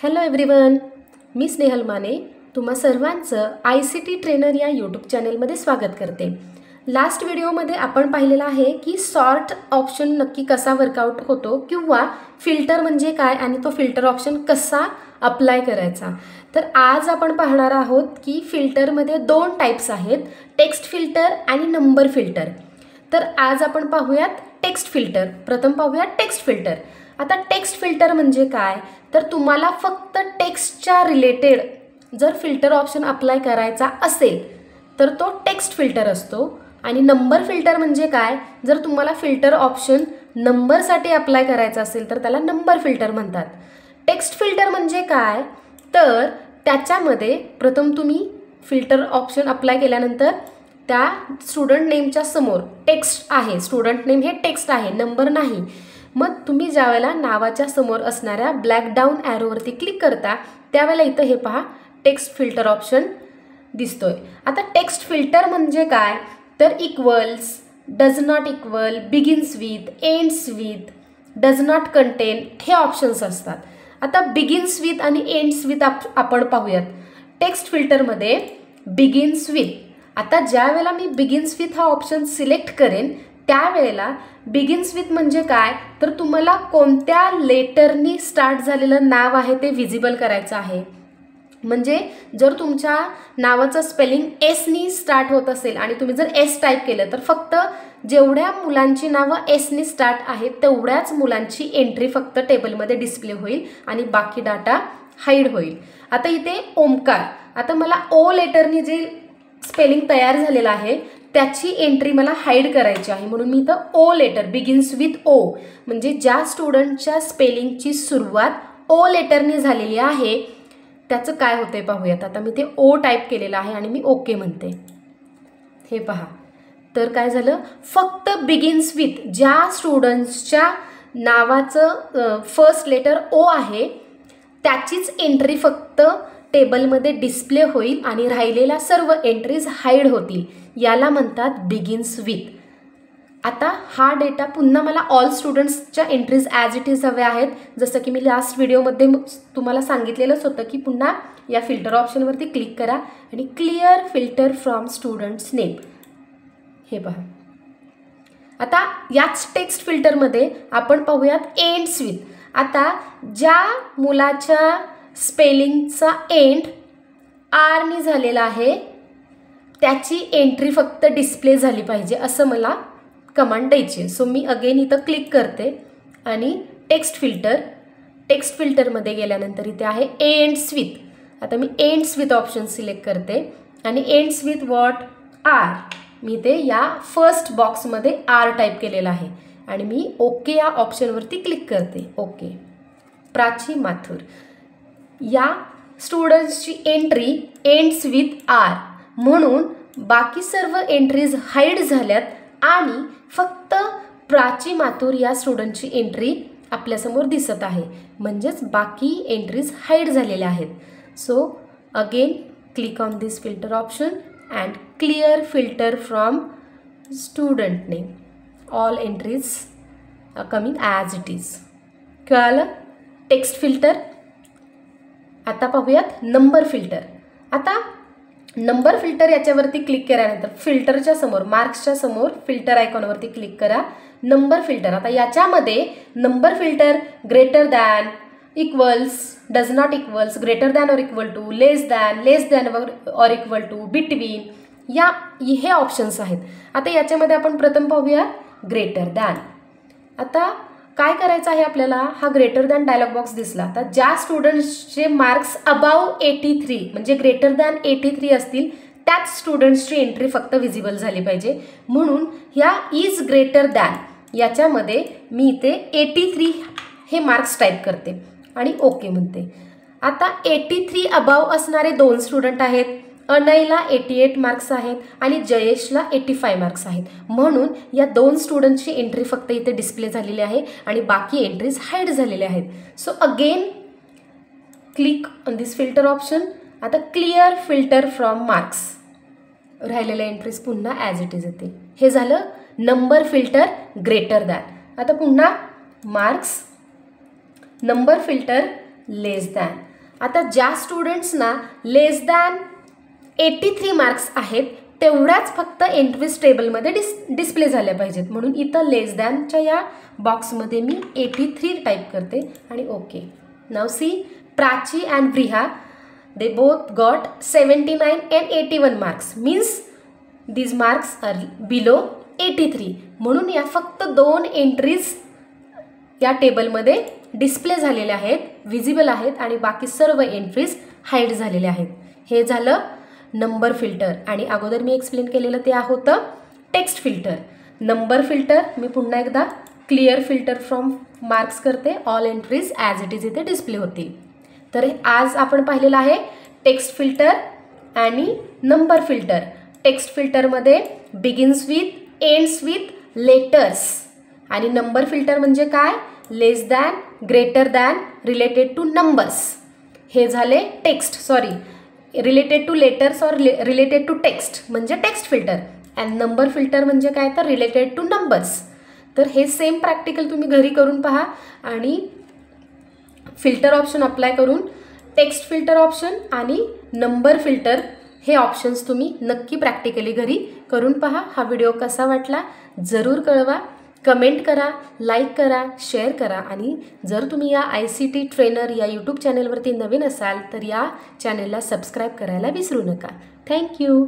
Hello everyone, मी स्नेहल माने तुम्हा सर्वांचं ICT trainer या यूट्यूब चॅनलमध्ये स्वागत करते. लास्ट व्हिडिओमध्ये आपण पाहिलेलं आहे की सॉर्ट ऑप्शन नक्की कसा वर्कआउट होतो किंवा फिल्टर म्हणजे काय आणि तो फिल्टर ऑप्शन कसा अप्लाय करायचा. तर आज आपण पाहणार आहोत की फिल्टरमध्ये दोन टाईप्स आहेत, टेक्स्ट फिल्टर आणि नंबर फिल्टर. तर आज आपण पाहूयात टेक्स्ट फिल्टर. प्रथम पाहूयात टेक्स्ट फिल्टर. आता टेक्स्ट फिल्टर म्हणजे काय, तर तुम्हाला फक्त टेक्स्टच्या रिलेटेड जर फिल्टर ऑप्शन अप्लाय करायचा असेल तर तो टेक्स्ट फिल्टर असतो. आणि नंबर फिल्टर म्हणजे काय, जर तुम्हाला फिल्टर ऑप्शन नंबरसाठी अप्लाय करायचा असेल तर त्याला नंबर फिल्टर म्हणतात. टेक्स्ट फिल्टर म्हणजे काय, तर त्याच्यामध्ये प्रथम तुम्ही फिल्टर ऑप्शन अप्लाय केल्यानंतर त्या स्टुडंट नेमच्या समोर टेक्स्ट आहे, स्टुडंट नेम हे टेक्स्ट आहे, नंबर नाही. मग तुम्ही ज्यावेळेला नावाच्या समोर असणाऱ्या ब्लॅक डाऊन ॲरोवरती क्लिक करता त्यावेळेला इथं हे पहा टेक्स्ट फिल्टर ऑप्शन दिसतोय. आता टेक्स्ट फिल्टर म्हणजे काय, तर equals, does not equal, begins with, ends with, does not content हे ऑप्शन्स असतात. आता बिगिन्स विथ आणि एंड्स विथ आपण पाहूयात. टेक्स्ट फिल्टरमध्ये बिगिन्स विथ, आता ज्या वेळेला मी बिगिन्स विथ हा ऑप्शन सिलेक्ट करेन त्यावेळेला बिगिन्स विथ म्हणजे काय, तर तुम्हाला कोणत्या लेटरनी स्टार्ट झालेलं नाव आहे ते विजिबल करायचं आहे. म्हणजे जर तुमच्या नावाचं स्पेलिंग एसनी स्टार्ट होत असेल आणि तुम्ही जर एस टाईप केलं तर फक्त जेवढ्या मुलांची नावं एसनी स्टार्ट आहेत तेवढ्याच मुलांची एंट्री फक्त टेबलमध्ये डिस्प्ले होईल आणि बाकी डाटा हाईड होईल. आता इथे ओमकार, आता मला ओ लेटरनी जे स्पेलिंग तयार झालेलं आहे त्याची एंट्री मला हाईड करायची आहे, म्हणून मी इथं O letter begins with O म्हणजे ज्या स्टुडंटच्या स्पेलिंगची सुरुवात ओ लेटरनी झालेली आहे त्याचं काय होतंय पाहूयात. आता मी ते ओ टाईप केलेलं आहे आणि मी ओके म्हणते. हे पहा, तर काय झालं, फक्त बिगिन्स विथ ज्या स्टुडंट्सच्या नावाचं फर्स्ट लेटर ओ आहे त्याचीच एंट्री फक्त टेबलमध्ये डिस्प्ले होईल आणि राहिलेल्या सर्व एंट्रीज हाईड होतील. याला म्हणतात बिगिन्स विथ. आता हा डेटा पुन्हा मला ऑल स्टुडंट्सच्या एंट्रीज ॲज इट इज हव्या आहेत. जसं की मी लास्ट व्हिडिओमध्ये तुम्हाला सांगितलेलंच होतं की पुन्हा या फिल्टर ऑप्शनवरती क्लिक करा आणि clear filter from students name. हे पहा, आता याच टेक्स्ट फिल्टरमध्ये आपण पाहूयात एंड्स विथ. आता ज्या मुलाच्या स्पेलिंगचा एंड आरनी झालेला आहे त्याची एंट्री फक्त डिस्प्ले झाली पाहिजे असं मला कमांड द्यायची. सो मी अगेन इथं क्लिक करते आणि टेक्स्ट फिल्टरमध्ये गेल्यानंतर इथे आहे एंड्स विथ. आता मी एंड्स विथ ऑप्शन सिलेक्ट करते आणि एंड्स विथ वॉट आर, मी ते या फर्स्ट बॉक्समध्ये आर टाईप केलेलं आहे आणि मी ओके या ऑप्शनवरती क्लिक करते. ओके. प्राची माथुर, या स्टुडंट्सची एंट्री एंड्स विथ आर म्हणून बाकी सर्व एंट्रीज हाईड झाल्यात आणि फक्त प्राची माथुर या स्टुडंटची एंट्री आपल्यासमोर दिसत आहे, म्हणजेच बाकी एंट्रीज हाईड झालेल्या आहेत. So again click on this filter option and clear filter from student name. All entries coming as it is. कळालं टेक्स्ट फिल्टर. आता पाहूयात नंबर फिल्टर. आता नंबर फिल्टर याच्यावरती क्लिक केल्यानंतर फिल्टरच्या समोर मार्क्सच्या समोर फिल्टर आयकॉनवरती क्लिक करा. नंबर फिल्टर, आता याच्यामध्ये number filter greater than, equals, does not equals, greater than or equal to, less than or equal to, between, या हे ऑप्शन्स आहेत. आता याच्यामध्ये आपण प्रथम पाहूया ग्रेटर दॅन. आता काय करायचं आहे आपल्याला, हा ग्रेटर दॅन डायलॉग बॉक्स दिसला. आता ज्या स्टुडंट्सचे मार्क्स अबाव 83 म्हणजे ग्रेटर दॅन 83 असतील त्याच स्टुडंट्सची एंट्री फक्त विजिबल झाली पाहिजे, म्हणून ह्या इज ग्रेटर दॅन याच्यामध्ये मी इथे 83 हे मार्क्स टाईप करते आणि ओके म्हणते. आता 83 अबाव असणारे दोन स्टुडंट आहेत, अनयला 88 मार्क्स आहेत आणि जयेशला 85 मार्क्स आहेत, म्हणून या दोन स्टुडंट्सची एंट्री फक्त इथे डिस्प्ले झालेली आहे आणि बाकी एंट्रीज हाईड झालेल्या आहेत. So again click on this filter option. आता क्लिअर फिल्टर फ्रॉम मार्क्स, राहिलेल्या एंट्रीज पुन्हा ॲज इट इज येते. हे झालं नंबर फिल्टर ग्रेटर दॅन. आता पुन्हा मार्क्स, नंबर फिल्टर लेस दॅन. आता ज्या स्टुडंट्सना लेस दॅन 83 मार्क्स आहेत तेवढ्याच फक्त एंट्रीज टेबलमध्ये डिस्प्ले झाल्या पाहिजेत. म्हणून इथं लेस दॅनच्या या बॉक्समध्ये मी 83 टाईप करते आणि ओके. नाव सी, Prachi and Vriha they both got 79 and 81 marks, means these marks are below 83. म्हणून या फक्त 2 एंट्रीज या टेबलमध्ये डिस्प्ले झालेल्या आहेत, विजिबल आहेत आणि बाकी सर्व एंट्रीज हाईड झालेल्या आहेत. हे झालं नंबर फिल्टर आणि अगोदर मी एक्सप्लेन केलेलं ते होतं टेक्स्ट फिल्टर. नंबर फिल्टर मी पुन्हा एकदा क्लिअर फिल्टर फ्रॉम मार्क्स करते, all entries as it is इथे डिस्प्ले होतील. तर आज आपण पाहिलेलं आहे टेक्स्ट फिल्टर आणि नंबर फिल्टर. टेक्स्ट फिल्टरमध्ये begins with, ends with letters आणि नंबर फिल्टर म्हणजे काय, less than, greater than, related to numbers. हे झाले रिलेटेड टू लेटर्स और रिलेटेड टू टेक्स्ट म्हणजे text filter. And number filter म्हणजे काय तर रिलेटेड टू नंबर्स. तर हे सेम प्रॅक्टिकल तुम्ही घरी करून पहा आणि फिल्टर ऑप्शन अप्लाय करून टेक्स्ट फिल्टर ऑप्शन आणि नंबर फिल्टर हे ऑप्शन्स तुम्ही नक्की प्रॅक्टिकली घरी करून पहा. हा व्हिडिओ कसा वाटला जरूर कळवा, कमेंट करा, लाईक करा, शेअर करा आणि जर तुम्ही या ICT ट्रेनर या यूट्यूब चॅनलवरती नवीन असाल तर या चॅनलला सबस्क्राईब करायला विसरू नका. थँक्यू.